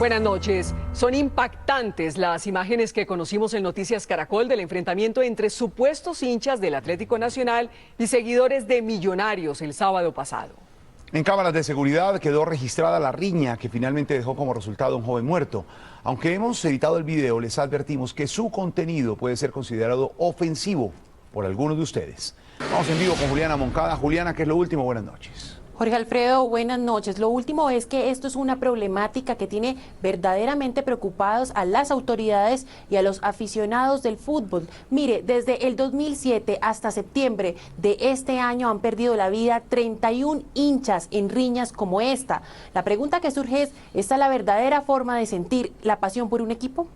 Buenas noches. Son impactantes las imágenes que conocimos en Noticias Caracol del enfrentamiento entre supuestos hinchas del Atlético Nacional y seguidores de Millonarios el sábado pasado. En cámaras de seguridad quedó registrada la riña que finalmente dejó como resultado un joven muerto. Aunque hemos editado el video, les advertimos que su contenido puede ser considerado ofensivo por algunos de ustedes. Vamos en vivo con Juliana Moncada. Juliana, ¿qué es lo último? Buenas noches. Jorge Alfredo, buenas noches. Lo último es que esto es una problemática que tiene verdaderamente preocupados a las autoridades y a los aficionados del fútbol. Mire, desde el 2007 hasta septiembre de este año han perdido la vida 31 hinchas en riñas como esta. La pregunta que surge es, ¿esta es la verdadera forma de sentir la pasión por un equipo?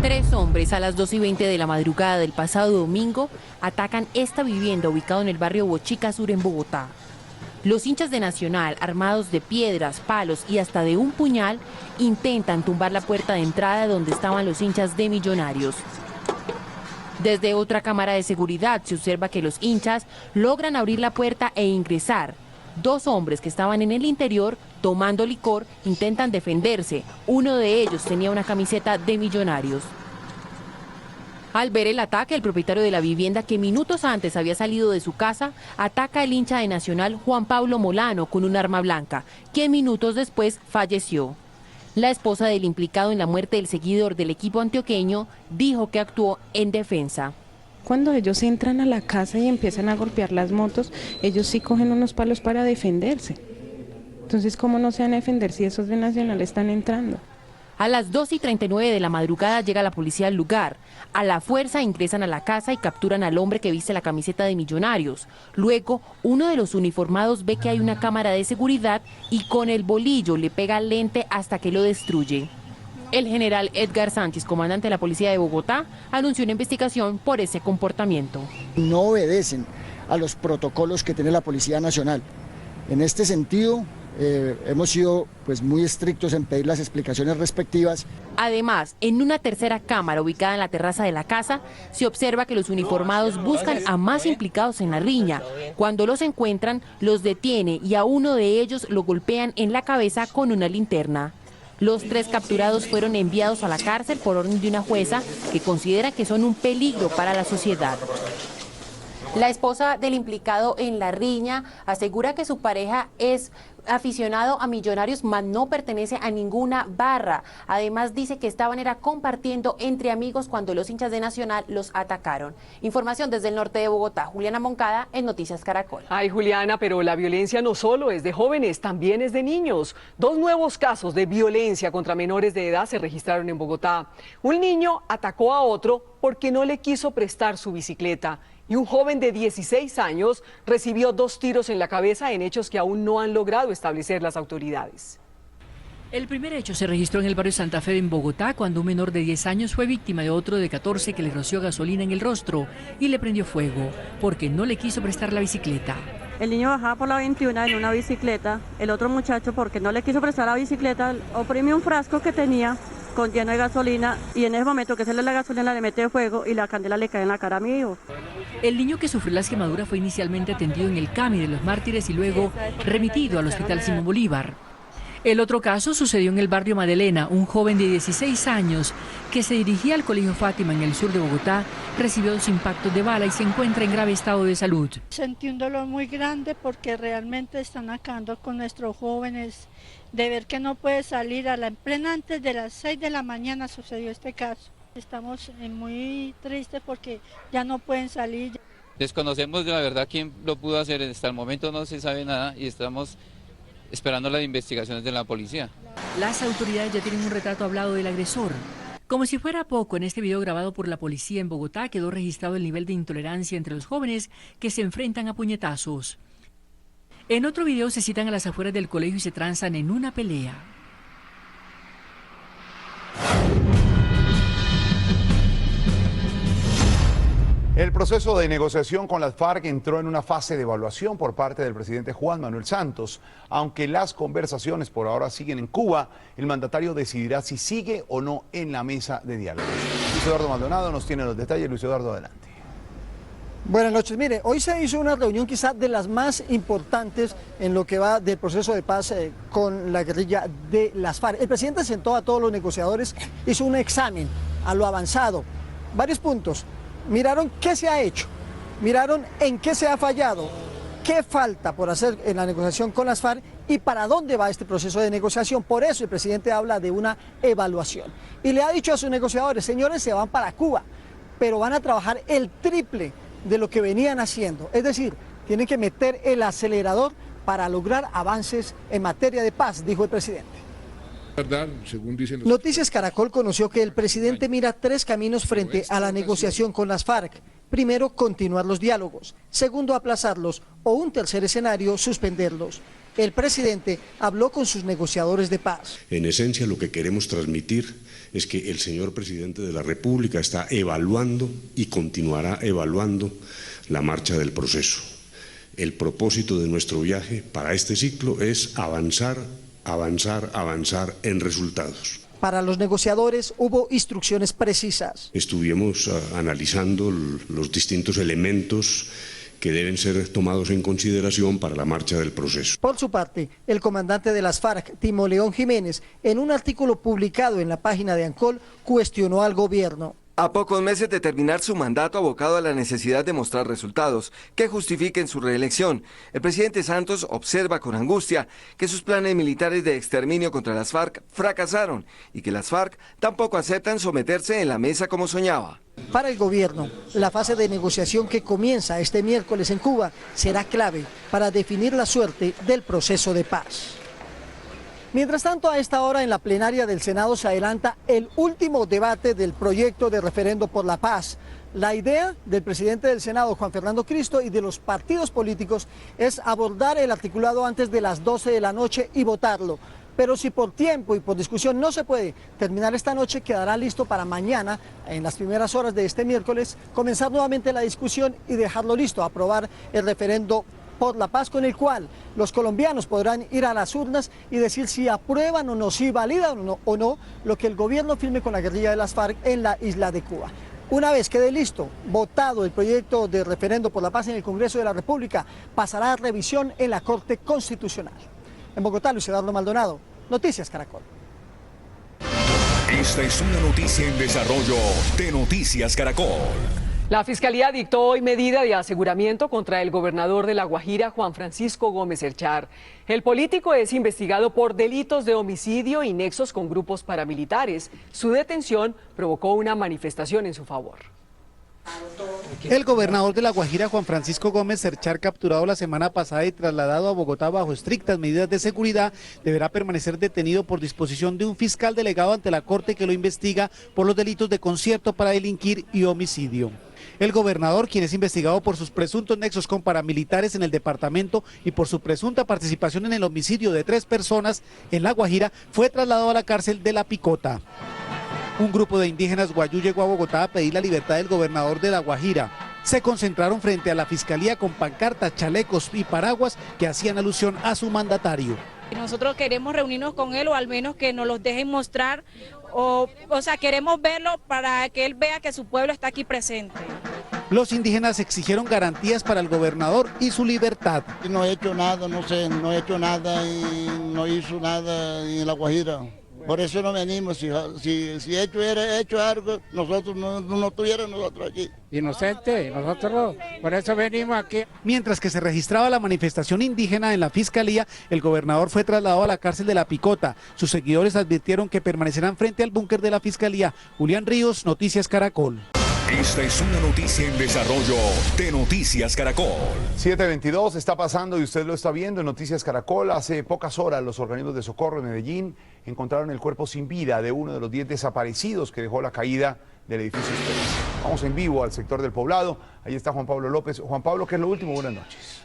Tres hombres a las 2:20 de la madrugada del pasado domingo atacan esta vivienda ubicada en el barrio Bochica Sur en Bogotá. Los hinchas de Nacional, armados de piedras, palos y hasta de un puñal, intentan tumbar la puerta de entrada donde estaban los hinchas de Millonarios. Desde otra cámara de seguridad se observa que los hinchas logran abrir la puerta e ingresar. Dos hombres que estaban en el interior tomando licor intentan defenderse. Uno de ellos tenía una camiseta de Millonarios. Al ver el ataque, el propietario de la vivienda, que minutos antes había salido de su casa, ataca al hincha de Nacional Juan Pablo Molano con un arma blanca, quien minutos después falleció. La esposa del implicado en la muerte del seguidor del equipo antioqueño dijo que actuó en defensa. Cuando ellos entran a la casa y empiezan a golpear las motos, ellos sí cogen unos palos para defenderse. Entonces, ¿cómo no se van a defender si esos de Nacional están entrando? A las 2:39 de la madrugada llega la policía al lugar. A la fuerza ingresan a la casa y capturan al hombre que viste la camiseta de Millonarios. Luego, uno de los uniformados ve que hay una cámara de seguridad y con el bolillo le pega al lente hasta que lo destruye. El general Edgar Sánchez, comandante de la policía de Bogotá, anunció una investigación por ese comportamiento. No obedecen a los protocolos que tiene la Policía Nacional. En este sentido, hemos sido muy estrictos en pedir las explicaciones respectivas. Además, en una tercera cámara ubicada en la terraza de la casa, se observa que los uniformados buscan a más implicados en la riña. Cuando los encuentran, los detiene y a uno de ellos lo golpean en la cabeza con una linterna. Los tres capturados fueron enviados a la cárcel por orden de una jueza que considera que son un peligro para la sociedad. La esposa del implicado en la riña asegura que su pareja es aficionado a Millonarios, mas no pertenece a ninguna barra. Además dice que estaban compartiendo entre amigos cuando los hinchas de Nacional los atacaron. Información desde el norte de Bogotá. Juliana Moncada en Noticias Caracol. Ay, Juliana, pero la violencia no solo es de jóvenes, también es de niños. Dos nuevos casos de violencia contra menores de edad se registraron en Bogotá. Un niño atacó a otro porque no le quiso prestar su bicicleta. Y un joven de 16 años recibió 2 tiros en la cabeza en hechos que aún no han logrado establecer las autoridades. El primer hecho se registró en el barrio Santa Fe en Bogotá, cuando un menor de 10 años fue víctima de otro de 14 que le roció gasolina en el rostro y le prendió fuego porque no le quiso prestar la bicicleta. El niño bajaba por la 21 en una bicicleta, el otro muchacho, porque no le quiso prestar la bicicleta, oprimió un frasco que tenía con lleno de gasolina y en ese momento que se la gasolina le mete fuego y la candela le cae en la cara a mi hijo. El niño que sufrió las quemaduras fue inicialmente atendido en el CAMI de los Mártires y luego remitido al Hospital Simón Bolívar. El otro caso sucedió en el barrio Madelena. Un joven de 16 años que se dirigía al Colegio Fátima en el sur de Bogotá recibió 2 impactos de bala y se encuentra en grave estado de salud. Sentí un dolor muy grande porque realmente están acabando con nuestros jóvenes. De ver que no puede salir en plena antes de las 6 de la mañana sucedió este caso. Estamos muy tristes porque ya no pueden salir. Desconocemos de la verdad quién lo pudo hacer, hasta el momento no se sabe nada y estamos esperando las investigaciones de la policía. Las autoridades ya tienen un retrato hablado del agresor. Como si fuera poco, en este video grabado por la policía en Bogotá quedó registrado el nivel de intolerancia entre los jóvenes que se enfrentan a puñetazos. En otro video se citan a las afueras del colegio y se transan en una pelea. El proceso de negociación con las FARC entró en una fase de evaluación por parte del presidente Juan Manuel Santos. Aunque las conversaciones por ahora siguen en Cuba, el mandatario decidirá si sigue o no en la mesa de diálogo. Luis Eduardo Maldonado nos tiene los detalles. Luis Eduardo, adelante. Buenas noches. Mire, hoy se hizo una reunión quizás de las más importantes en lo que va del proceso de paz con la guerrilla de las FARC. El presidente sentó a todos los negociadores, hizo un examen a lo avanzado, varios puntos. Miraron qué se ha hecho, miraron en qué se ha fallado, qué falta por hacer en la negociación con las FARC y para dónde va este proceso de negociación. Por eso el presidente habla de una evaluación. Y le ha dicho a sus negociadores, señores, se van para Cuba, pero van a trabajar el triple de lo que venían haciendo, es decir, tienen que meter el acelerador para lograr avances en materia de paz, dijo el presidente. Noticias Caracol conoció que el presidente mira 3 caminos frente a la negociación con las FARC. Primero, continuar los diálogos. Segundo, aplazarlos. O un tercer escenario, suspenderlos. El presidente habló con sus negociadores de paz. En esencia, lo que queremos transmitir es que el señor presidente de la República está evaluando y continuará evaluando la marcha del proceso. El propósito de nuestro viaje para este ciclo es avanzar en resultados. Para los negociadores hubo instrucciones precisas. Estuvimos analizando los distintos elementos que deben ser tomados en consideración para la marcha del proceso. Por su parte, el comandante de las FARC, Timo León Jiménez, en un artículo publicado en la página de ANCOL, cuestionó al gobierno. A pocos meses de terminar su mandato abocado a la necesidad de mostrar resultados que justifiquen su reelección, el presidente Santos observa con angustia que sus planes militares de exterminio contra las FARC fracasaron y que las FARC tampoco aceptan someterse en la mesa como soñaba. Para el gobierno, la fase de negociación que comienza este miércoles en Cuba será clave para definir la suerte del proceso de paz. Mientras tanto, a esta hora en la plenaria del Senado se adelanta el último debate del proyecto de referendo por la paz. La idea del presidente del Senado, Juan Fernando Cristo, y de los partidos políticos es abordar el articulado antes de las 12 de la noche y votarlo. Pero si por tiempo y por discusión no se puede terminar esta noche, quedará listo para mañana, en las primeras horas de este miércoles, comenzar nuevamente la discusión y dejarlo listo, aprobar el referendo por la paz, con el cual los colombianos podrán ir a las urnas y decir si aprueban o no, si validan o no lo que el gobierno firme con la guerrilla de las FARC en la isla de Cuba. Una vez quede listo, votado el proyecto de referendo por la paz en el Congreso de la República, pasará a revisión en la Corte Constitucional. En Bogotá, Luis Eduardo Maldonado, Noticias Caracol. Esta es una noticia en desarrollo de Noticias Caracol. La Fiscalía dictó hoy medida de aseguramiento contra el gobernador de La Guajira, Juan Francisco Gómez Erchar. El político es investigado por delitos de homicidio y nexos con grupos paramilitares. Su detención provocó una manifestación en su favor. El gobernador de La Guajira, Juan Francisco Gómez Erchar, capturado la semana pasada y trasladado a Bogotá bajo estrictas medidas de seguridad, deberá permanecer detenido por disposición de un fiscal delegado ante la Corte que lo investiga por los delitos de concierto para delinquir y homicidio. El gobernador, quien es investigado por sus presuntos nexos con paramilitares en el departamento y por su presunta participación en el homicidio de 3 personas en La Guajira, fue trasladado a la cárcel de La Picota. Un grupo de indígenas guayú llegó a Bogotá a pedir la libertad del gobernador de La Guajira. Se concentraron frente a la fiscalía con pancartas, chalecos y paraguas que hacían alusión a su mandatario. Nosotros queremos reunirnos con él o al menos que nos los dejen mostrar, o sea, queremos verlo para que él vea que su pueblo está aquí presente. Los indígenas exigieron garantías para el gobernador y su libertad. No he hecho nada, no he hecho nada y no hizo nada en La Guajira. Por eso no venimos, si hubiera hecho algo, nosotros no estuviéramos nosotros aquí. Inocente, nosotros, por eso venimos aquí. Mientras que se registraba la manifestación indígena en la fiscalía, el gobernador fue trasladado a la cárcel de La Picota. Sus seguidores advirtieron que permanecerán frente al búnker de la fiscalía. Julián Ríos, Noticias Caracol. Esta es una noticia en desarrollo de Noticias Caracol. 7:22 está pasando y usted lo está viendo en Noticias Caracol. Hace pocas horas los organismos de socorro en Medellín encontraron el cuerpo sin vida de uno de los 10 desaparecidos que dejó la caída del edificio Esperanza. Vamos en vivo al sector del Poblado. Ahí está Juan Pablo López. Juan Pablo, ¿qué es lo último? Buenas noches.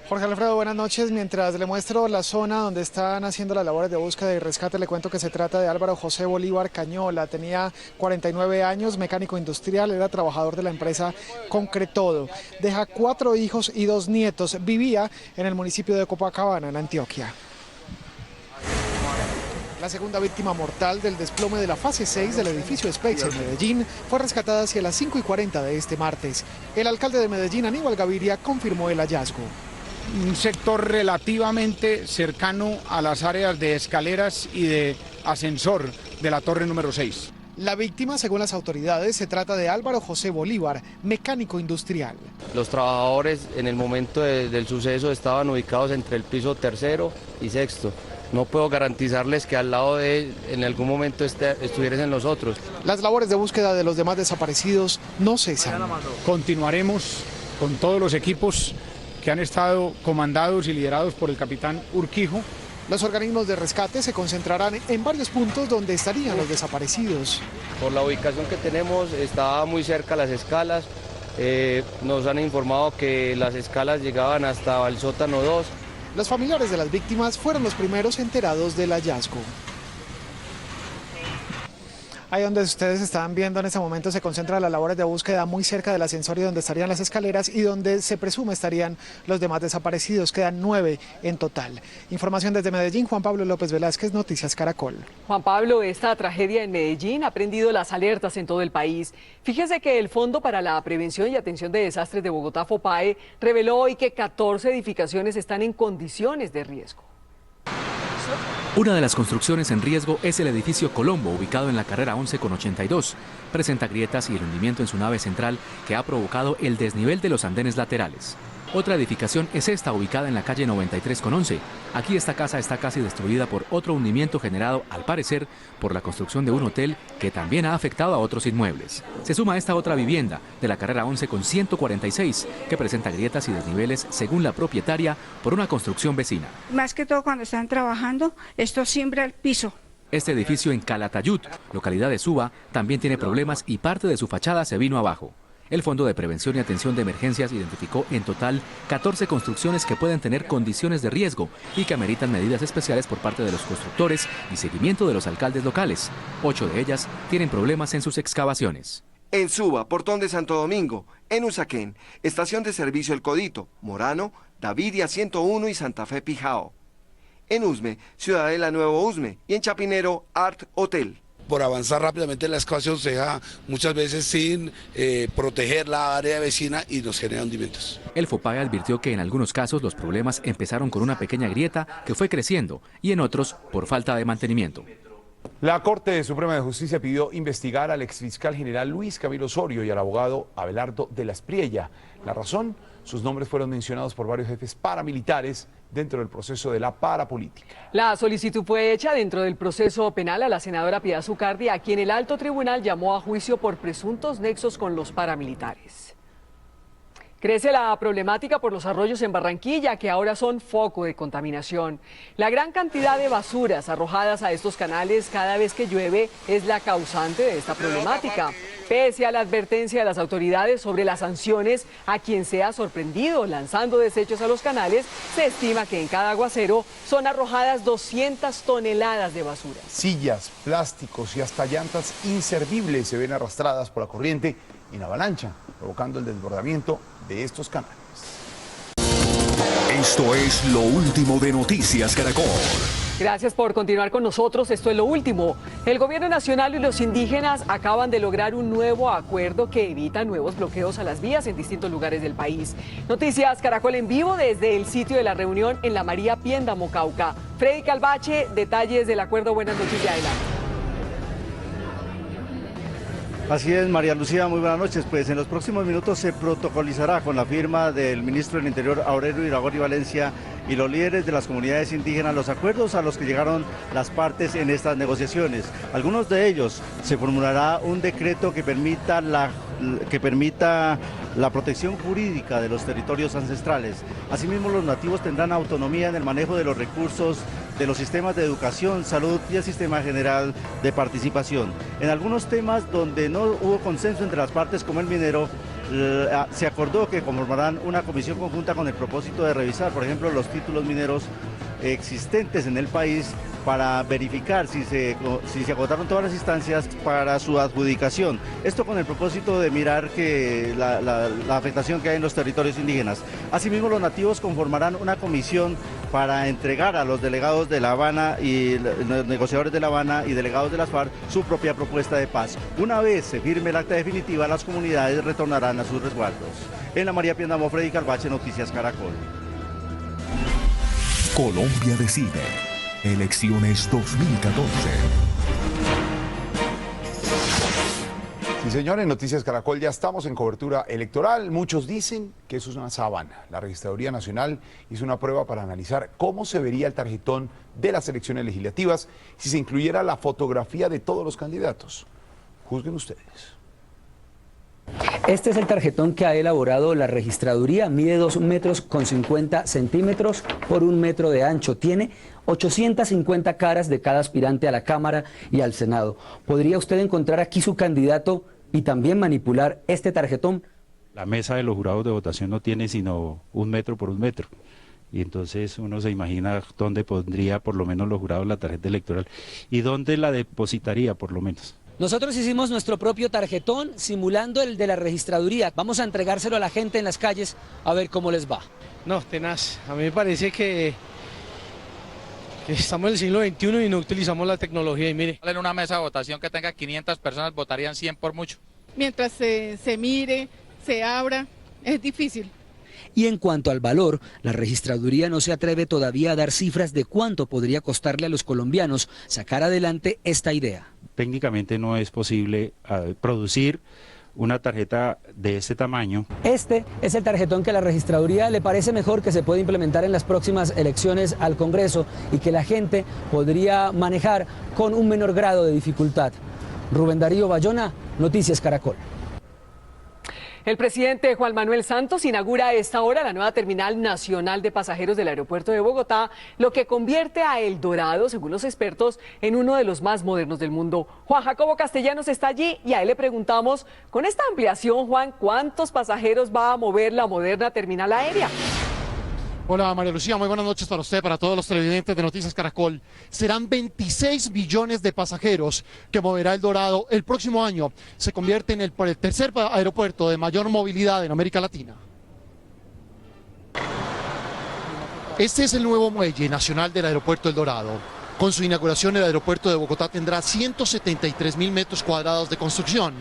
Jorge Alfredo, buenas noches. Mientras le muestro la zona donde están haciendo las labores de búsqueda y rescate, le cuento que se trata de Álvaro José Bolívar Cañola. Tenía 49 años, mecánico industrial, era trabajador de la empresa Concretodo. Deja 4 hijos y 2 nietos. Vivía en el municipio de Copacabana, en Antioquia. La segunda víctima mortal del desplome de la fase 6 del edificio Spex en Medellín fue rescatada hacia las 5:40 de este martes. El alcalde de Medellín, Aníbal Gaviria, confirmó el hallazgo. Un sector relativamente cercano a las áreas de escaleras y de ascensor de la torre número 6. La víctima, según las autoridades, se trata de Álvaro José Bolívar, mecánico industrial. Los trabajadores en el momento del suceso estaban ubicados entre el piso tercero y sexto. No puedo garantizarles que al lado de él en algún momento estuviesen los otros. Las labores de búsqueda de los demás desaparecidos no cesan. Continuaremos con todos los equipos que han estado comandados y liderados por el capitán Urquijo. Los organismos de rescate se concentrarán en varios puntos donde estarían los desaparecidos. Por la ubicación que tenemos, está muy cerca las escalas. Nos han informado que las escalas llegaban hasta el sótano 2. Los familiares de las víctimas fueron los primeros enterados del hallazgo. Ahí donde ustedes están viendo en este momento se concentran las labores de búsqueda muy cerca del ascensor y donde estarían las escaleras y donde se presume estarían los demás desaparecidos. Quedan 9 en total. Información desde Medellín, Juan Pablo López Velázquez, Noticias Caracol. Juan Pablo, esta tragedia en Medellín ha prendido las alertas en todo el país. Fíjese que el Fondo para la Prevención y Atención de Desastres de Bogotá, FOPAE, reveló hoy que 14 edificaciones están en condiciones de riesgo. Una de las construcciones en riesgo es el edificio Colombo, ubicado en la carrera 11 con 82. Presenta grietas y el hundimiento en su nave central que ha provocado el desnivel de los andenes laterales. Otra edificación es esta, ubicada en la calle 93 con 11. Aquí esta casa está casi destruida por otro hundimiento generado, al parecer, por la construcción de un hotel que también ha afectado a otros inmuebles. Se suma a esta otra vivienda, de la carrera 11 con 146, que presenta grietas y desniveles, según la propietaria, por una construcción vecina. Más que todo cuando están trabajando, esto siembra el piso. Este edificio en Calatayud, localidad de Suba, también tiene problemas y parte de su fachada se vino abajo. El Fondo de Prevención y Atención de Emergencias identificó en total 14 construcciones que pueden tener condiciones de riesgo y que ameritan medidas especiales por parte de los constructores y seguimiento de los alcaldes locales. 8 de ellas tienen problemas en sus excavaciones. En Suba, Portón de Santo Domingo, en Usaquén, Estación de Servicio El Codito, Morano, Davidia 101 y Santa Fe Pijao. En Usme, Ciudadela Nuevo Usme y en Chapinero, Art Hotel. Por avanzar rápidamente en la excavación se deja muchas veces sin proteger la área vecina y nos genera hundimientos. El FOPAE advirtió que en algunos casos los problemas empezaron con una pequeña grieta que fue creciendo y en otros por falta de mantenimiento. La Corte Suprema de Justicia pidió investigar al exfiscal general Luis Camilo Osorio y al abogado Abelardo de la Espriella. La razón, sus nombres fueron mencionados por varios jefes paramilitares dentro del proceso de la parapolítica. La solicitud fue hecha dentro del proceso penal a la senadora Piedad Zucardi, a quien el alto tribunal llamó a juicio por presuntos nexos con los paramilitares. Crece la problemática por los arroyos en Barranquilla, que ahora son foco de contaminación. La gran cantidad de basuras arrojadas a estos canales cada vez que llueve es la causante de esta problemática. Pese a la advertencia de las autoridades sobre las sanciones a quien sea sorprendido lanzando desechos a los canales, se estima que en cada aguacero son arrojadas 200 toneladas de basura. Sillas, plásticos y hasta llantas inservibles se ven arrastradas por la corriente en avalancha, provocando el desbordamiento de estos canales. Esto es lo último de Noticias Caracol. Gracias por continuar con nosotros. Esto es lo último. El gobierno nacional y los indígenas acaban de lograr un nuevo acuerdo que evita nuevos bloqueos a las vías en distintos lugares del país. Noticias Caracol en vivo desde el sitio de la reunión en la María Piéndamo, Cauca. Freddy Calvache, detalles del acuerdo. Buenas noches, ya adelante. Así es, María Lucía, muy buenas noches. Pues en los próximos minutos se protocolizará con la firma del ministro del Interior, Aurelio Iragorri Valencia, y los líderes de las comunidades indígenas los acuerdos a los que llegaron las partes en estas negociaciones. Algunos de ellos se formulará un decreto que permita la protección jurídica de los territorios ancestrales. Asimismo, los nativos tendrán autonomía en el manejo de los recursos de los sistemas de educación, salud y el sistema general de participación. En algunos temas donde no hubo consenso entre las partes, como el minero, se acordó que conformarán una comisión conjunta con el propósito de revisar, por ejemplo, los títulos mineros existentes en el país para verificar si se agotaron todas las instancias para su adjudicación. Esto con el propósito de mirar que la afectación que hay en los territorios indígenas. Asimismo, los nativos conformarán una comisión para entregar a los delegados de La Habana y los negociadores de La Habana y delegados de las FARC su propia propuesta de paz. Una vez se firme el acta definitiva, las comunidades retornarán a sus resguardos. En la María Piendamó, Freddy Carvache, Noticias Caracol. Colombia decide. Elecciones 2014. Sí, señores, Noticias Caracol, ya estamos en cobertura electoral. Muchos dicen que eso es una sábana. La Registraduría Nacional hizo una prueba para analizar cómo se vería el tarjetón de las elecciones legislativas si se incluyera la fotografía de todos los candidatos. Juzguen ustedes. Este es el tarjetón que ha elaborado la Registraduría. Mide 2 metros con 50 centímetros por 1 metro de ancho. Tiene 850 caras de cada aspirante a la Cámara y al Senado. ¿Podría usted encontrar aquí su candidato y también manipular este tarjetón? La mesa de los jurados de votación no tiene sino 1 metro por 1 metro. Y entonces uno se imagina dónde pondría por lo menos los jurados la tarjeta electoral y dónde la depositaría por lo menos. Nosotros hicimos nuestro propio tarjetón simulando el de la Registraduría. Vamos a entregárselo a la gente en las calles a ver cómo les va. No, tenaz. A mí me parece que estamos en el siglo XXI y no utilizamos la tecnología. Y mire, en una mesa de votación que tenga 500 personas votarían 100 por mucho. Mientras se mire, se abra, es difícil. Y en cuanto al valor, la Registraduría no se atreve todavía a dar cifras de cuánto podría costarle a los colombianos sacar adelante esta idea. Técnicamente no es posible producir una tarjeta de este tamaño. Este es el tarjetón que a la Registraduría le parece mejor que se puede implementar en las próximas elecciones al Congreso y que la gente podría manejar con un menor grado de dificultad. Rubén Darío Bayona, Noticias Caracol. El presidente Juan Manuel Santos inaugura a esta hora la nueva terminal nacional de pasajeros del aeropuerto de Bogotá, lo que convierte a El Dorado, según los expertos, en uno de los más modernos del mundo. Juan Jacobo Castellanos está allí y a él le preguntamos, con esta ampliación, Juan, ¿cuántos pasajeros va a mover la moderna terminal aérea? Hola María Lucía, muy buenas noches para usted, para todos los televidentes de Noticias Caracol. Serán 26 millones de pasajeros que moverá El Dorado el próximo año. Se convierte en el tercer aeropuerto de mayor movilidad en América Latina. Este es el nuevo muelle nacional del aeropuerto El Dorado. Con su inauguración, el aeropuerto de Bogotá tendrá 173.000 metros cuadrados de construcción,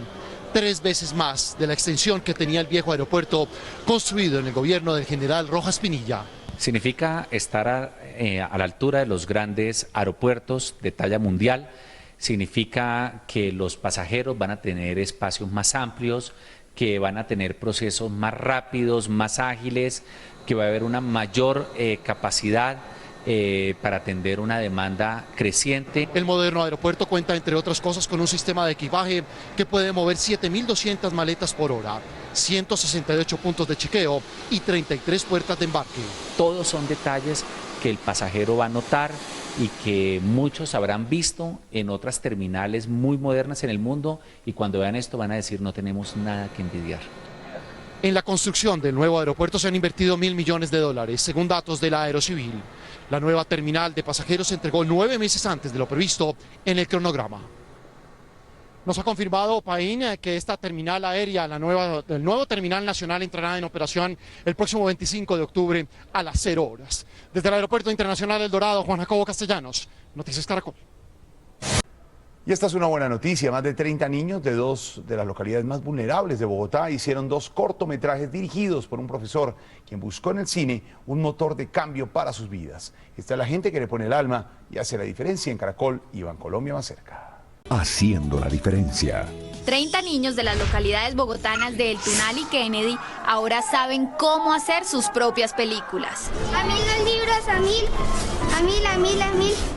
3 veces más de la extensión que tenía el viejo aeropuerto construido en el gobierno del general Rojas Pinilla. Significa estar a la altura de los grandes aeropuertos de talla mundial, significa que los pasajeros van a tener espacios más amplios, que van a tener procesos más rápidos, más ágiles, que va a haber una mayor capacidad para atender una demanda creciente. El moderno aeropuerto cuenta, entre otras cosas, con un sistema de equipaje que puede mover 7.200 maletas por hora, 168 puntos de chequeo y 33 puertas de embarque. Todos son detalles que el pasajero va a notar y que muchos habrán visto en otras terminales muy modernas en el mundo, y cuando vean esto van a decir: no tenemos nada que envidiar. En la construcción del nuevo aeropuerto se han invertido $1.000 millones, según datos de la Aerocivil. La nueva terminal de pasajeros se entregó 9 meses antes de lo previsto en el cronograma. Nos ha confirmado Paín que esta terminal aérea, el nuevo terminal nacional, entrará en operación el próximo 25 de octubre a las 0 horas. Desde el Aeropuerto Internacional El Dorado, Juan Jacobo Castellanos, Noticias Caracol. Y esta es una buena noticia. Más de 30 niños de 2 de las localidades más vulnerables de Bogotá hicieron 2 cortometrajes dirigidos por un profesor quien buscó en el cine un motor de cambio para sus vidas. Esta es la gente que le pone el alma y hace la diferencia. En Caracol y Bancolombia más cerca. Haciendo la diferencia. 30 niños de las localidades bogotanas de El Tunal y Kennedy ahora saben cómo hacer sus propias películas. A mí los libros, a mí.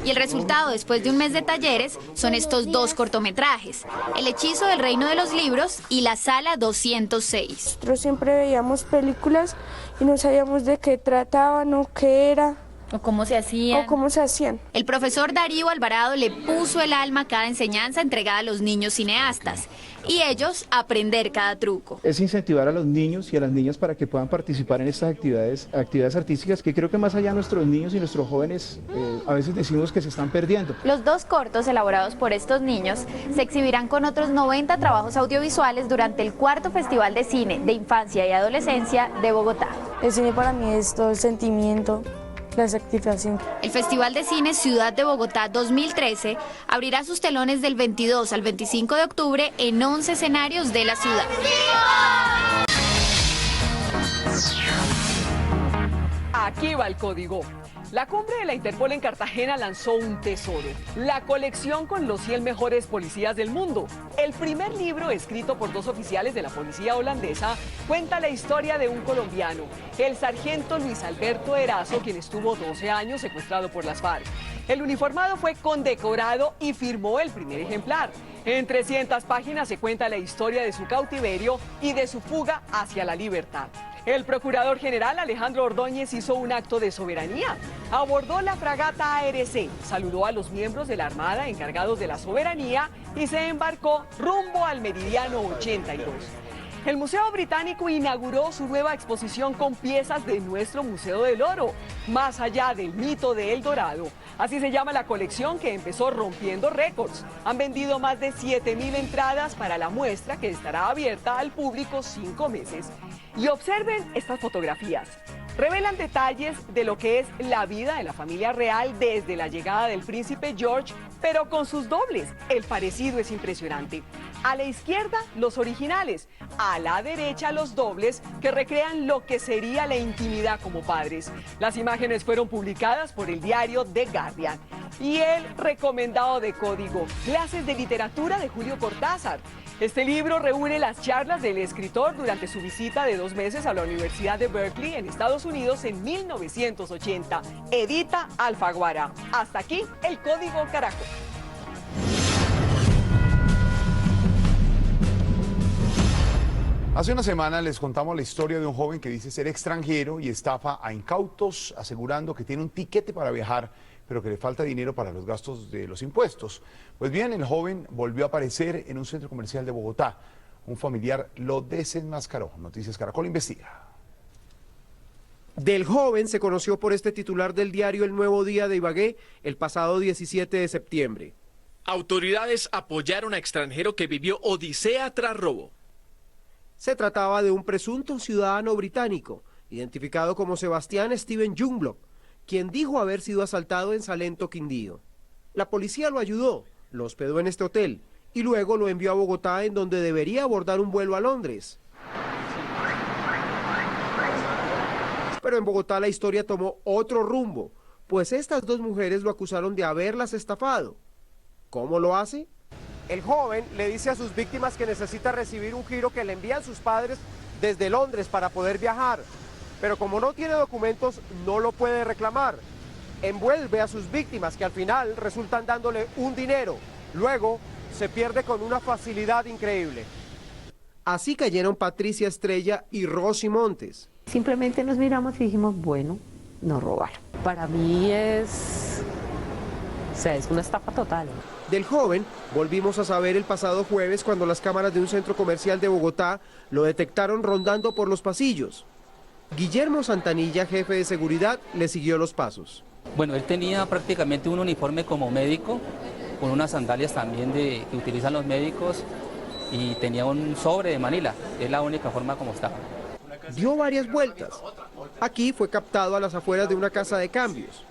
Y el resultado, después de un mes de talleres, son estos 2 cortometrajes: El hechizo del reino de los libros y La sala 206. Nosotros siempre veíamos películas y no sabíamos de qué trataban o qué era. O cómo se hacían. El profesor Darío Alvarado le puso el alma a cada enseñanza entregada a los niños cineastas y ellos aprender cada truco. Es incentivar a los niños y a las niñas para que puedan participar en estas actividades artísticas que creo que más allá de nuestros niños y nuestros jóvenes a veces decimos que se están perdiendo. Los 2 cortos elaborados por estos niños se exhibirán con otros 90 trabajos audiovisuales durante el 4º Festival de Cine de Infancia y Adolescencia de Bogotá. El cine para mí es todo el sentimiento. la desactivación. El Festival de Cine Ciudad de Bogotá 2013 abrirá sus telones del 22 al 25 de octubre en 11 escenarios de la ciudad. Aquí va el código. La cumbre de la Interpol en Cartagena lanzó un tesoro, la colección con los 100 mejores policías del mundo. El primer libro, escrito por 2 oficiales de la policía holandesa, cuenta la historia de un colombiano, el sargento Luis Alberto Erazo, quien estuvo 12 años secuestrado por las FARC. El uniformado fue condecorado y firmó el primer ejemplar. En 300 páginas se cuenta la historia de su cautiverio y de su fuga hacia la libertad. El procurador general Alejandro Ordóñez hizo un acto de soberanía. Abordó la fragata ARC, saludó a los miembros de la Armada encargados de la soberanía y se embarcó rumbo al meridiano 82. El Museo Británico inauguró su nueva exposición con piezas de nuestro Museo del Oro, más allá del mito de El Dorado. Así se llama la colección, que empezó rompiendo récords. Han vendido más de 7.000 entradas para la muestra, que estará abierta al público 5 meses. Y observen estas fotografías. Revelan detalles de lo que es la vida de la familia real desde la llegada del príncipe George, pero con sus dobles. El parecido es impresionante. A la izquierda, los originales. A la derecha, los dobles, que recrean lo que sería la intimidad como padres. Las imágenes fueron publicadas por el diario The Guardian. Y el recomendado de código, Clases de Literatura de Julio Cortázar. Este libro reúne las charlas del escritor durante su visita de 2 meses a la Universidad de Berkeley en Estados Unidos en 1980. Edita Alfaguara. Hasta aquí el Código Caracol. Hace una semana les contamos la historia de un joven que dice ser extranjero y estafa a incautos asegurando que tiene un tiquete para viajar, pero que le falta dinero para los gastos de los impuestos. Pues bien, el joven volvió a aparecer en un centro comercial de Bogotá. Un familiar lo desenmascaró. Noticias Caracol investiga. Del joven se conoció por este titular del diario El Nuevo Día de Ibagué el pasado 17 de septiembre. Autoridades apoyaron a extranjero que vivió odisea tras robo. Se trataba de un presunto ciudadano británico, identificado como Sebastián Steven Youngblood, quien dijo haber sido asaltado en Salento, Quindío. La policía lo ayudó, lo hospedó en este hotel y luego lo envió a Bogotá, en donde debería abordar un vuelo a Londres. Pero en Bogotá la historia tomó otro rumbo, pues estas 2 mujeres lo acusaron de haberlas estafado. ¿Cómo lo hace? El joven le dice a sus víctimas que necesita recibir un giro que le envían sus padres desde Londres para poder viajar. Pero como no tiene documentos, no lo puede reclamar. Envuelve a sus víctimas, que al final resultan dándole un dinero. Luego se pierde con una facilidad increíble. Así cayeron Patricia Estrella y Rosy Montes. Simplemente nos miramos y dijimos, bueno, nos robaron. Para mí es una estafa total. Del joven volvimos a saber el pasado jueves, cuando las cámaras de un centro comercial de Bogotá lo detectaron rondando por los pasillos. Guillermo Santanilla, jefe de seguridad, le siguió los pasos. Bueno, él tenía prácticamente un uniforme como médico, con unas sandalias también que utilizan los médicos, y tenía un sobre de Manila. Es la única forma como estaba. Dio varias vueltas. Aquí fue captado a las afueras de una casa de cambios.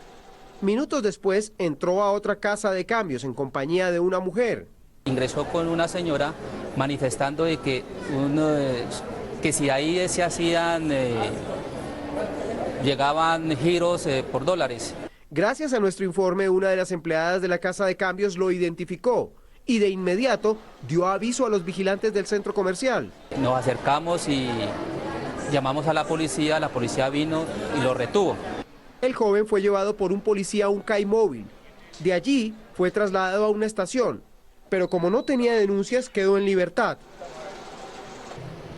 Minutos después entró a otra casa de cambios en compañía de una mujer. Ingresó con una señora manifestando de que si ahí se hacían, llegaban giros por dólares. Gracias a nuestro informe, una de las empleadas de la casa de cambios lo identificó y de inmediato dio aviso a los vigilantes del centro comercial. Nos acercamos y llamamos a la policía vino y lo retuvo. El joven fue llevado por un policía a un CAI móvil. De allí fue trasladado a una estación, pero como no tenía denuncias, quedó en libertad.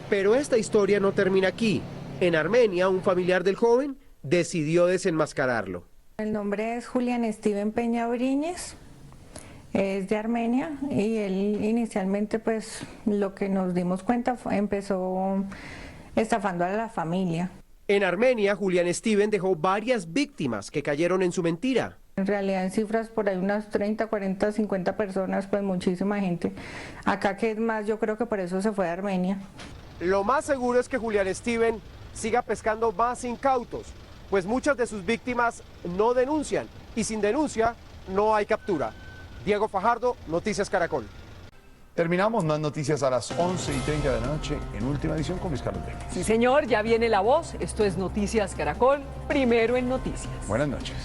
Pero esta historia no termina aquí. En Armenia, un familiar del joven decidió desenmascararlo. El nombre es Julián Steven Peña Briñez, es de Armenia, y él inicialmente, pues, lo que nos dimos cuenta empezó estafando a la familia. En Armenia, Julián Steven dejó varias víctimas que cayeron en su mentira. En realidad, en cifras por ahí unas 30, 40, 50 personas, pues muchísima gente. Acá, que es más, yo creo que por eso se fue a Armenia. Lo más seguro es que Julián Steven siga pescando más incautos, pues muchas de sus víctimas no denuncian y sin denuncia no hay captura. Diego Fajardo, Noticias Caracol. Terminamos más noticias a las 11:30 de la noche en Última Edición con Luis Carlos Vélez. Sí, señor, ya viene La Voz. Esto es Noticias Caracol, primero en noticias. Buenas noches.